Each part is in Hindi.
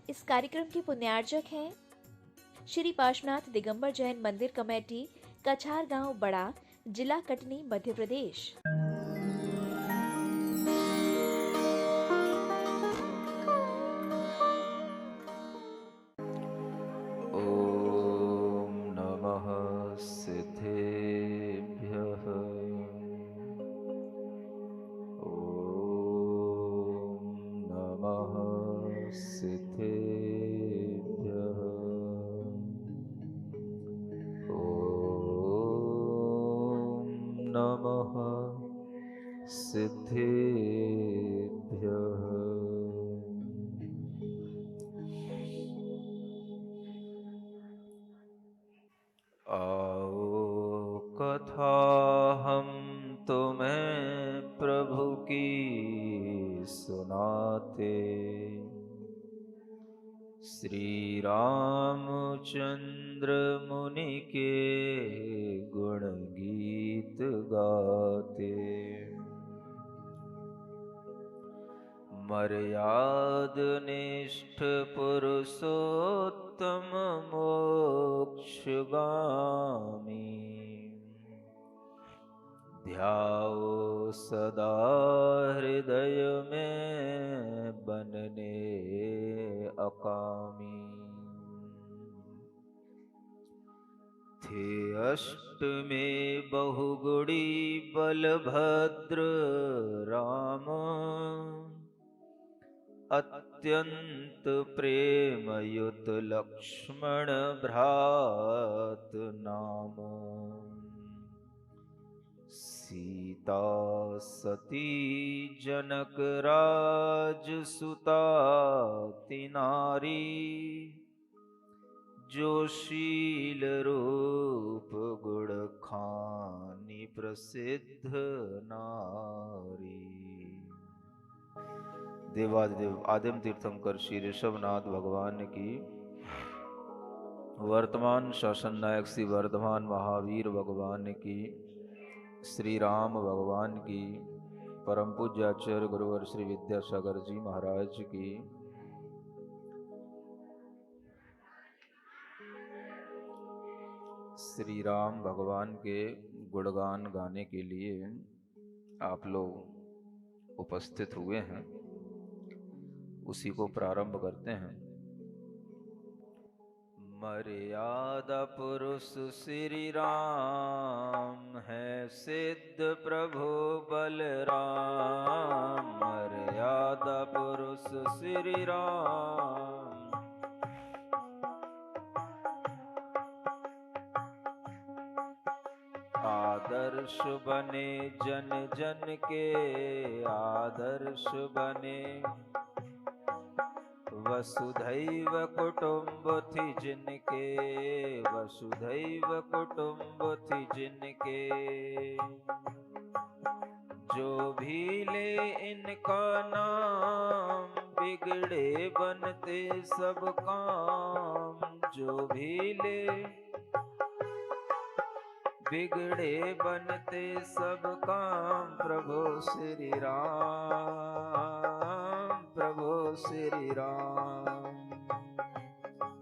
इस कार्यक्रम के पुण्यार्चक हैं श्री पार्श्वनाथ दिगंबर जैन मंदिर कमेटी, कछार गांव बड़ा, जिला कटनी, मध्य प्रदेश। ओम नमः सिद्धेभ्यः। ओम नमः सिद्धेभ्यः। ओम नमः सिद्धेभ्यः। आओ कथा हम तुम्हें प्रभु की सुनाते। श्री रामचंद्र मुनि के गुण गीत गाते। मर्याद निष्ठ पुरुषोत्तम मोक्षगामी। ध्याओ सदा हृदय में बनने अकामी। थे अष्टमे बहुगुणी बलभद्र राम। अत्यंत प्रेमयुत लक्ष्मण भ्रात नाम। सीता सती जनक राज सुता तिनारी। जो शील रूप गुण खानी प्रसिद्ध नारी। देवादिदेव आदिम तीर्थंकर श्री ऋषभनाथ भगवान की, वर्तमान शासन नायक श्री वर्धमान महावीर भगवान की, श्री राम भगवान की, परम पूज्य आचार्य गुरुवर श्री विद्यासागर जी महाराज की, श्री राम भगवान के गुणगान गाने के लिए आप लोग उपस्थित हुए हैं। उसी को प्रारंभ करते हैं। मर्यादा पुरुष श्री राम है, सिद्ध प्रभु बलराम। मर्यादा पुरुष श्री राम, आदर्श बने जन जन के, आदर्श बने। वसुधैव कुटुम्ब थी जिनके, वसुधैव कुटुम्ब थी जिनके। जो भी ले इनका नाम, बिगड़े बनते सब काम। जो भी ले बिगड़े बनते सब काम। प्रभु श्री राम, प्रभु श्री राम,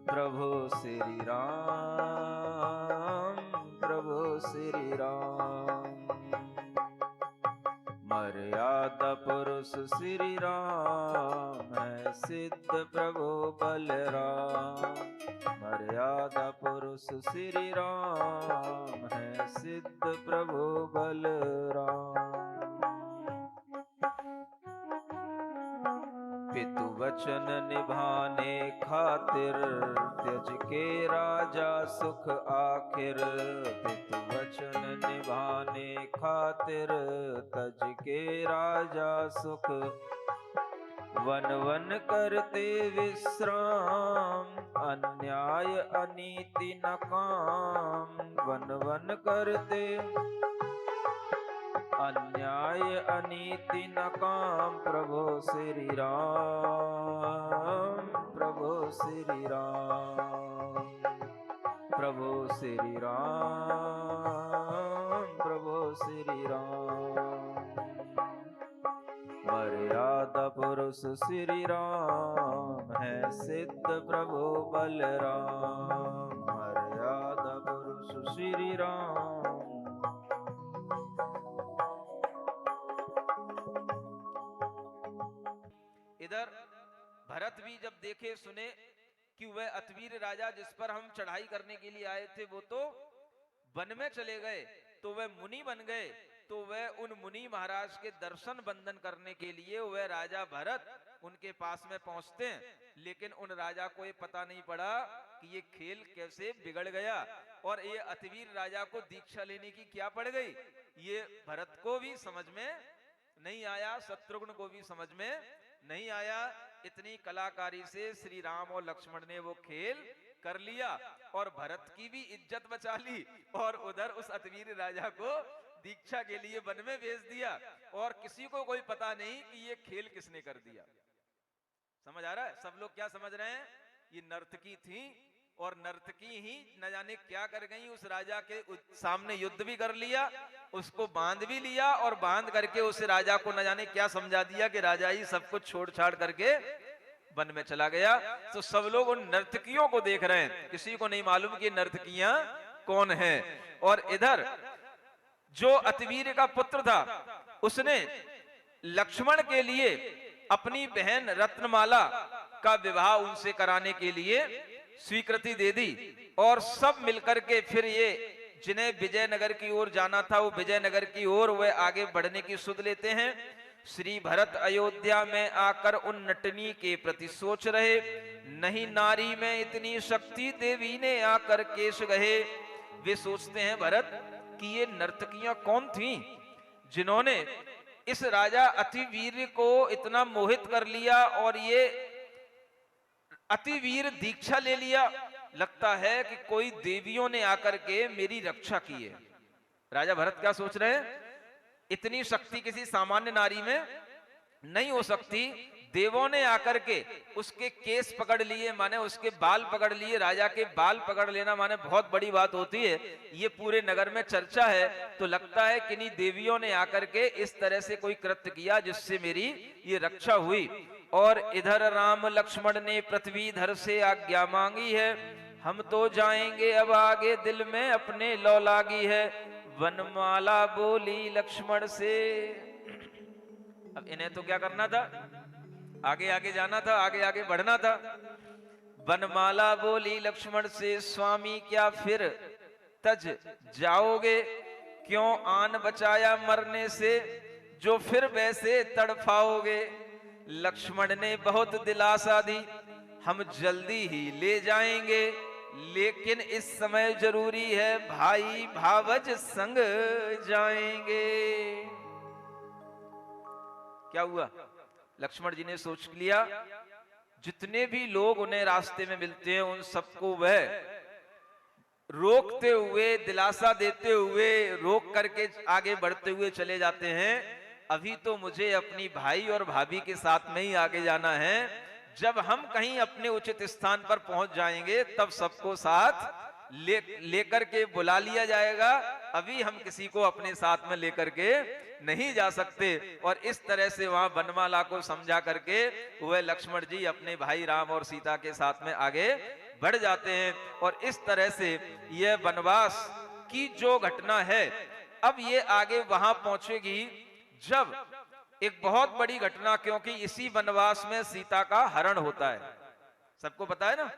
प्रभु श्री राम, प्रभु श्री राम। मर्यादा पुरुष श्री राम है, सिद्ध प्रभु बलराम। मर्यादा पुरुष श्री राम है, सिद्ध प्रभु बलराम। पितु वचन निभाने खातिर, त्यज के राजा सुख आखिर। पितु वचन निभाने खातिर, तज के राजा सुख। वन वन करते विश्राम, अन्याय अनीति न काम। वन वन करते अन्याय अनीति न काम। प्रभु श्री राम, प्रभु श्री राम, प्रभु श्री राम, प्रभु श्री राम। मर्यादा पुरुष श्री राम है, सिद्ध प्रभु बलराम, मर्यादा पुरुष श्री राम। इधर भरत भी जब देखे सुने कि वह अतवीर राजा जिस पर हम चढ़ाई करने के लिए आए थे वो तो वन में चले गए, तो वह मुनि बन गए, तो वह उन मुनि महाराज के दर्शन बंदन करने के लिए वह राजा भरत उनके पास में पहुंचते हैं। लेकिन उन राजा को ये पता नहीं पड़ा कि ये खेल कैसे बिगड़ गया और ये अतवीर राजा को दीक्षा लेने की क्या पड़ गई। ये भरत को भी समझ में नहीं आया, शत्रुघ्न को भी समझ में नहीं आया। इतनी कलाकारी से श्री राम और लक्ष्मण ने वो खेल कर लिया और भरत की भी इज्जत बचा ली और उधर उस अतवीर राजा को दीक्षा के लिए वन में भेज दिया और किसी को कोई पता नहीं कि ये खेल किसने कर दिया। समझ आ रहा है? सब लोग क्या समझ रहे हैं? ये नर्तकी थी और नर्तकी ही न जाने क्या कर गई। उस राजा के सामने युद्ध भी कर लिया, उसको बांध भी लिया और बांध करके उस राजा को न जाने क्या समझा दिया कि राजा ही सब कुछ छोड़ छाड़ करके वन में चला गया। तो सब लोग उन नर्तकियों को देख रहे हैं, किसी को नहीं मालूम कि नर्तकियां कौन हैं। और इधर जो अतवीर का पुत्र था उसने लक्ष्मण के लिए अपनी बहन रत्नमाला का विवाह उनसे कराने के लिए स्वीकृति दे दी और सब मिलकर के फिर ये जिन्हें विजयनगर की ओर जाना था वो विजयनगर की ओर वह आगे बढ़ने की सुध लेते हैं। श्री भरत अयोध्या में आकर उन नटनी के प्रति सोच रहे, नहीं नारी में इतनी शक्ति देवी ने आकर केश गहे। वे सोचते हैं भरत कि ये नर्तकियां कौन थीं जिन्होंने इस राजा अतिवीर को इतना मोहित कर लिया और ये अतिवीर दीक्षा ले लिया। लगता है कि कोई देवियों ने आकर के मेरी रक्षा की है। राजा भरत क्या सोच रहे हैं? इतनी शक्ति किसी सामान्य नारी में नहीं हो सकती। देवों ने आकर के उसके केस पकड़ लिए, माने उसके बाल पकड़ लिए। राजा के बाल पकड़ लेना माने बहुत बड़ी बात होती है, ये पूरे नगर में चर्चा है। तो लगता है कि नहीं देवियों ने आकर के इस तरह से कोई कृत्य किया जिससे मेरी ये रक्षा हुई। और इधर राम लक्ष्मण ने पृथ्वीधर से आज्ञा मांगी है, हम तो जाएंगे अब आगे, दिल में अपने लौ लागी है। वनमाला बोली लक्ष्मण से। अब इन्हें तो क्या करना था? आगे आगे जाना था, आगे आगे बढ़ना था। वनमाला बोली लक्ष्मण से, स्वामी क्या फिर तज जाओगे, क्यों आन बचाया मरने से, जो फिर वैसे तड़फाओगे। लक्ष्मण ने बहुत दिलासा दी, हम जल्दी ही ले जाएंगे, लेकिन इस समय जरूरी है भाई भावज संग जाएंगे। क्या हुआ? लक्ष्मण जी ने सोच लिया जितने भी लोग उन्हें रास्ते में मिलते हैं उन सबको वह रोकते हुए, दिलासा देते हुए, रोक करके आगे बढ़ते हुए चले जाते हैं। अभी तो मुझे अपनी भाई और भाभी के साथ में ही आगे जाना है। जब हम कहीं अपने उचित स्थान पर पहुंच जाएंगे तब सबको साथ लेकर के बुला लिया जाएगा। अभी हम किसी को अपने साथ में लेकर के नहीं जा सकते। और इस तरह से वहां वनमाला को समझा करके वह लक्ष्मण जी अपने भाई राम और सीता के साथ में आगे बढ़ जाते हैं। और इस तरह से यह वनवास की जो घटना है अब ये आगे वहां पहुंचेगी जब एक बहुत बड़ी घटना, क्योंकि इसी वनवास में सीता का हरण होता है। सबको पता है ना,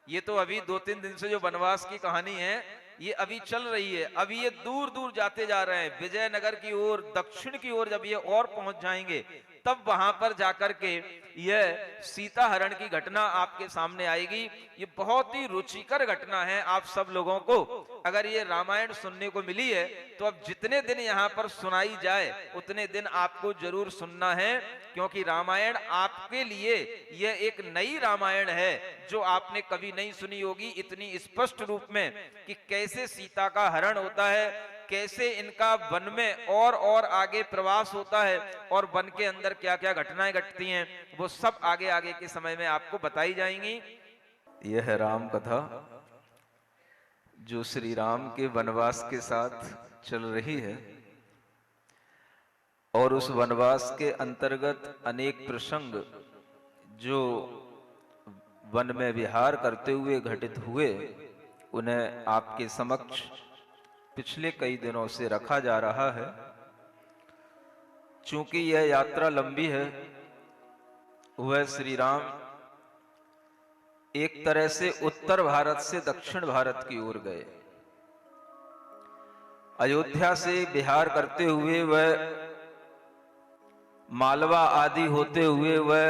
ये तो अभी 2-3 दिन से जो वनवास की कहानी है ये अभी चल रही है। अभी ये दूर दूर जाते जा रहे हैं, विजयनगर की ओर, दक्षिण की ओर जब ये और पहुंच जाएंगे तब वहां पर जाकर के यह सीता हरण की घटना आपके सामने आएगी। ये बहुत ही रुचिकर घटना है। आप सब लोगों को अगर ये रामायण सुनने को मिली है तो अब जितने दिन यहाँ पर सुनाई जाए उतने दिन आपको जरूर सुनना है, क्योंकि रामायण आपके लिए यह एक नई रामायण है जो आपने कभी नहीं सुनी होगी इतनी स्पष्ट रूप में, कि कैसे सीता का हरण होता है, कैसे इनका वन में और आगे प्रवास होता है और वन के अंदर क्या क्या घटनाएं घटती हैं, वो सब आगे आगे के समय में आपको बताई जाएंगी। यह राम कथा जो श्री राम के वनवास के साथ चल रही है और उस वनवास के अंतर्गत अनेक प्रसंग जो वन में विहार करते हुए घटित हुए, उन्हें आपके समक्ष पिछले कई दिनों से रखा जा रहा है। चूंकि यह यात्रा लंबी है, वह श्री राम एक तरह से उत्तर भारत से दक्षिण भारत की ओर गए। अयोध्या से विहार करते हुए वह मालवा आदि होते हुए वह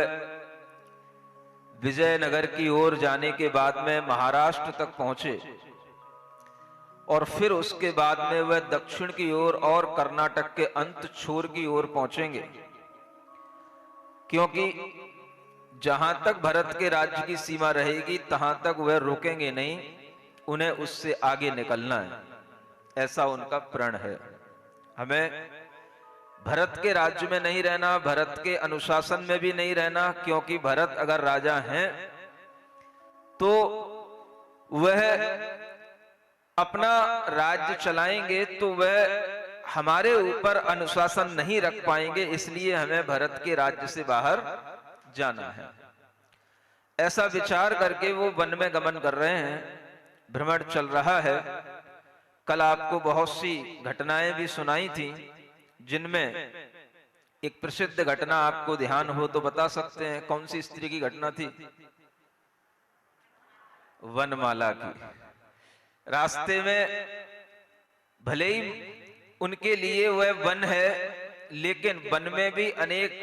विजयनगर की ओर जाने के बाद में महाराष्ट्र तक पहुंचे और फिर उसके बाद में वह दक्षिण की ओर और कर्नाटक के अंत छोर की ओर पहुंचेंगे, क्योंकि जहां तक भरत के राज्य की सीमा रहेगी तहां तक वह रुकेंगे नहीं, उन्हें उससे आगे निकलना है, ऐसा उनका प्रण है। हमें भरत के राज्य में नहीं रहना, भरत के अनुशासन में भी नहीं रहना, क्योंकि भरत अगर राजा हैं तो वह अपना राज्य चलाएंगे तो वह हमारे ऊपर अनुशासन नहीं रख पाएंगे, इसलिए हमें भरत के राज्य से बाहर जाना है। ऐसा विचार करके वो वन में गमन कर रहे हैं, भ्रमण चल रहा है। कल आपको बहुत सी घटनाएं भी सुनाई थी, जिनमें एक प्रसिद्ध घटना आपको ध्यान हो तो बता सकते हैं। कौन सी स्त्री की घटना थी? वनमाला की। रास्ते में भले ही उनके लिए वह वन है, लेकिन वन में भी अनेक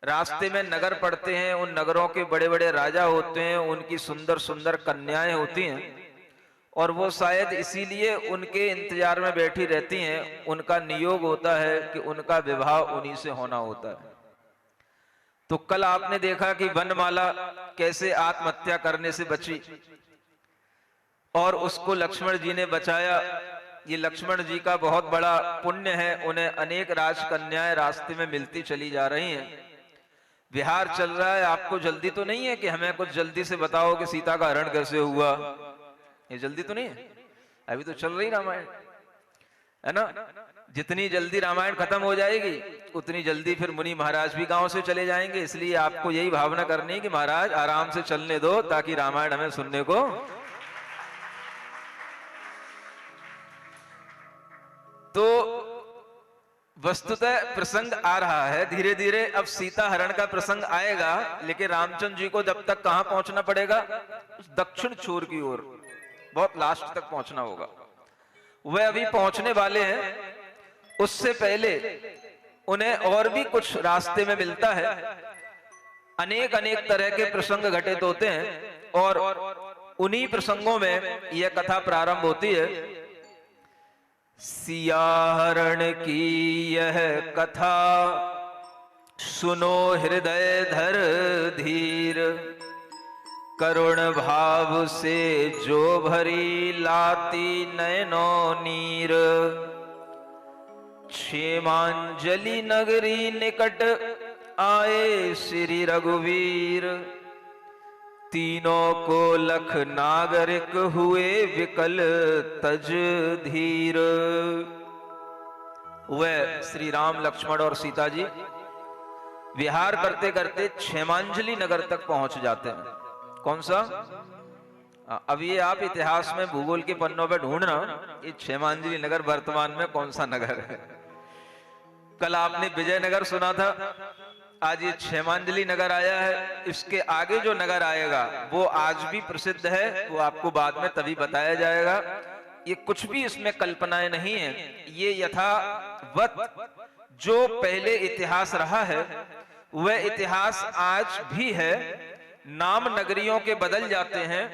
रास्ते में नगर पड़ते हैं, उन नगरों के बड़े बड़े राजा होते हैं, उनकी सुंदर सुंदर कन्याएं होती हैं, और वो शायद इसीलिए उनके इंतजार में बैठी रहती हैं। उनका नियोग होता है कि उनका विवाह उन्हीं से होना होता है। तो कल आपने देखा कि वनमाला कैसे आत्महत्या करने से बची और उसको लक्ष्मण जी ने बचाया। ये लक्ष्मण जी का बहुत बड़ा पुण्य है, उन्हें अनेक राजकन्याएं रास्ते में मिलती चली जा रही हैं। विहार चल रहा है, आपको जल्दी तो नहीं है कि हमें कुछ जल्दी से बताओ कि सीता का हरण कैसे हुआ, ये जल्दी तो नहीं है, अभी तो चल रही रामायण है ना। जितनी जल्दी रामायण खत्म हो जाएगी उतनी जल्दी फिर मुनि महाराज भी गांव से चले जाएंगे, इसलिए आपको यही भावना करनी है कि महाराज आराम से चलने दो ताकि रामायण हमें सुनने को। तो वस्तुतः प्रसंग आ रहा है, धीरे धीरे अब सीता हरण का प्रसंग आएगा, लेकिन रामचंद्र जी को जब तक कहां पहुंचना पड़ेगा? दक्षिण छोर की ओर, बहुत लास्ट तक पहुंचना होगा। वह अभी पहुंचने वाले हैं, उससे पहले उन्हें और भी कुछ रास्ते में मिलता है। अनेक अनेक तरह के प्रसंग घटित होते हैं और उन्हीं प्रसंगों में यह कथा प्रारंभ होती है। सिया हरण की यह कथा सुनो हृदय धर धीर, करुण भाव से जो भरी लाती नयनों नीर। क्षेमांजलि नगरी निकट आए श्री रघुवीर, तीनों को लख नागरिक हुए विकल तज धीर। वह श्री राम, लक्ष्मण और सीता जी विहार करते करते क्षेमांजलि नगर तक पहुंच जाते हैं। कौन सा? अब ये आप इतिहास में भूगोल के पन्नों पे ढूंढना, ये क्षेमांजलि नगर वर्तमान में कौन सा नगर है। कल आपने विजयनगर सुना था, आज ये क्षेमांजलि नगर आया है। इसके आगे जो नगर आएगा वो आज भी प्रसिद्ध है, वो आपको बाद में तभी बताया जाएगा। ये कुछ भी इसमें कल्पनाएं नहीं है, ये यथावत जो पहले इतिहास रहा है वह इतिहास आज भी है। नाम नगरियों के बदल जाते हैं,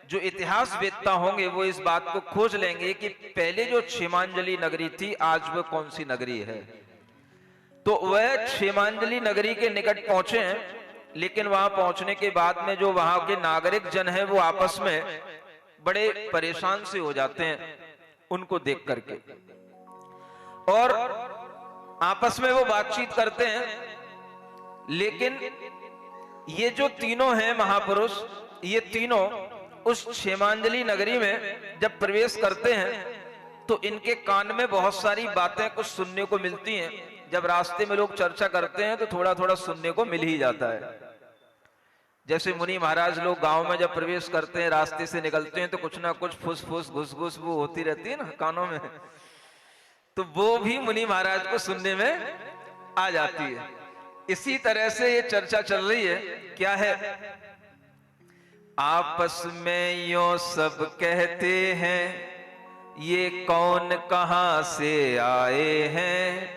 जो इतिहास वेत्ता होंगे वो इस बात को खोज लेंगे कि पहले जो क्षेमांजलि नगरी थी आज वह कौन सी नगरी है। तो वह क्षेमांजलि नगरी के निकट पहुंचे हैं, लेकिन वहां पहुंचने के बाद में जो वहां के नागरिक जन हैं वो आपस में बड़े परेशान से हो जाते हैं उनको देख करके, और आपस में वो बातचीत करते हैं। लेकिन ये जो तीनों हैं महापुरुष, ये तीनों उस क्षेमांजलि नगरी में जब प्रवेश करते हैं तो इनके कान में बहुत सारी बातें कुछ सुनने को मिलती हैं। जब रास्ते में लोग चर्चा करते हैं तो थोड़ा थोड़ा सुनने को मिल ही जाता है। जैसे मुनि महाराज लोग गांव में जब प्रवेश करते हैं, रास्ते से निकलते हैं, तो कुछ ना कुछ फुस फुस घुस घुस वो होती रहती है ना कानों में, तो वो भी मुनि महाराज को सुनने में आ जाती है। इसी तरह से ये चर्चा चल रही है। क्या है? आपस में यो सब कहते हैं, ये कौन कहां से आए हैं,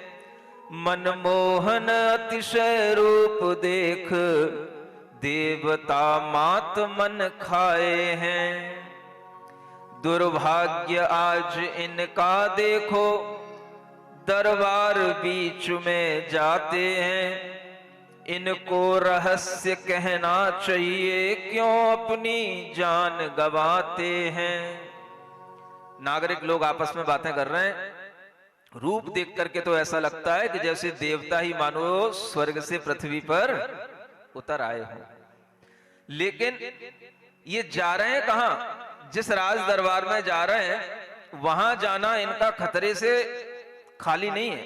मनमोहन अतिशय रूप देख, देवता मात मन खाए हैं। दुर्भाग्य आज इनका देखो, दरबार बीच में जाते हैं, इनको रहस्य कहना चाहिए, क्यों अपनी जान गवाते हैं। नागरिक लोग आपस में बातें कर रहे हैं। रूप देख करके तो ऐसा लगता है कि जैसे देवता ही मानो स्वर्ग से पृथ्वी पर उतर आए हो। लेकिन ये जा रहे हैं कहां? जिस राज दरबार में जा रहे हैं वहां जाना इनका खतरे से खाली नहीं है।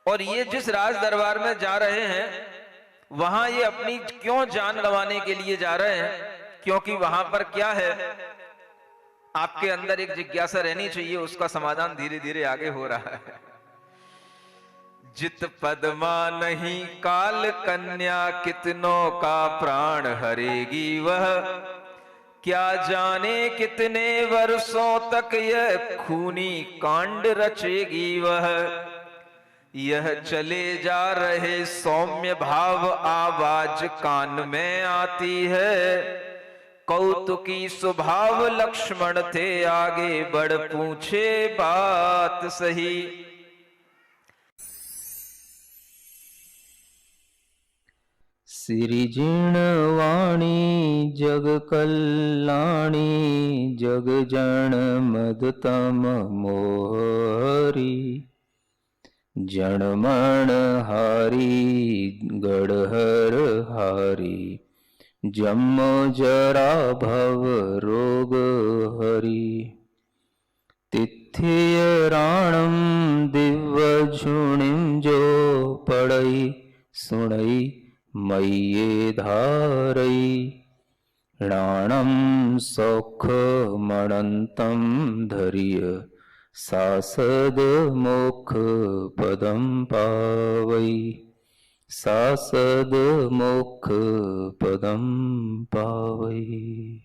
और ये जिस राज दरबार में जा रहे हैं वहां ये अपनी क्यों जान गंवाने के लिए जा रहे हैं? क्योंकि वहां पर क्या है, आपके अंदर एक जिज्ञासा रहनी चाहिए, उसका समाधान धीरे धीरे आगे हो रहा है। जित पद्मा नहीं काल कन्या, कितनों का प्राण हरेगी वह, क्या जाने कितने वर्षों तक यह खूनी कांड रचेगी वह। यह चले जा रहे सौम्य भाव आवाज कान में आती है, कौतुकी स्वभाव लक्ष्मण थे आगे बढ़ पूछे बात सही। सिरिजिण वाणी जग कल्याणी, जग जन मदतम मोहरी। जनमण हारी गढ़हर हारी, जन्म जरा भव रोग हरि। तिथ्य राणम दिव्य झुणिम जो पड़ई, सुणई मय्ये धारई। राणम सौख मणंतम धरिय, सासद मोक्ष पदम पावई। सासद मोक्ष पदम पावई।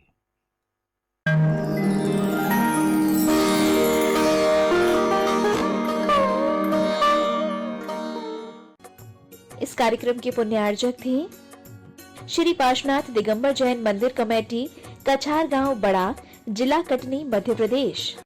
इस कार्यक्रम के पुण्यार्जक थे श्री पार्श्वनाथ दिगंबर जैन मंदिर कमेटी, कछार गांव बड़ा, जिला कटनी, मध्य प्रदेश।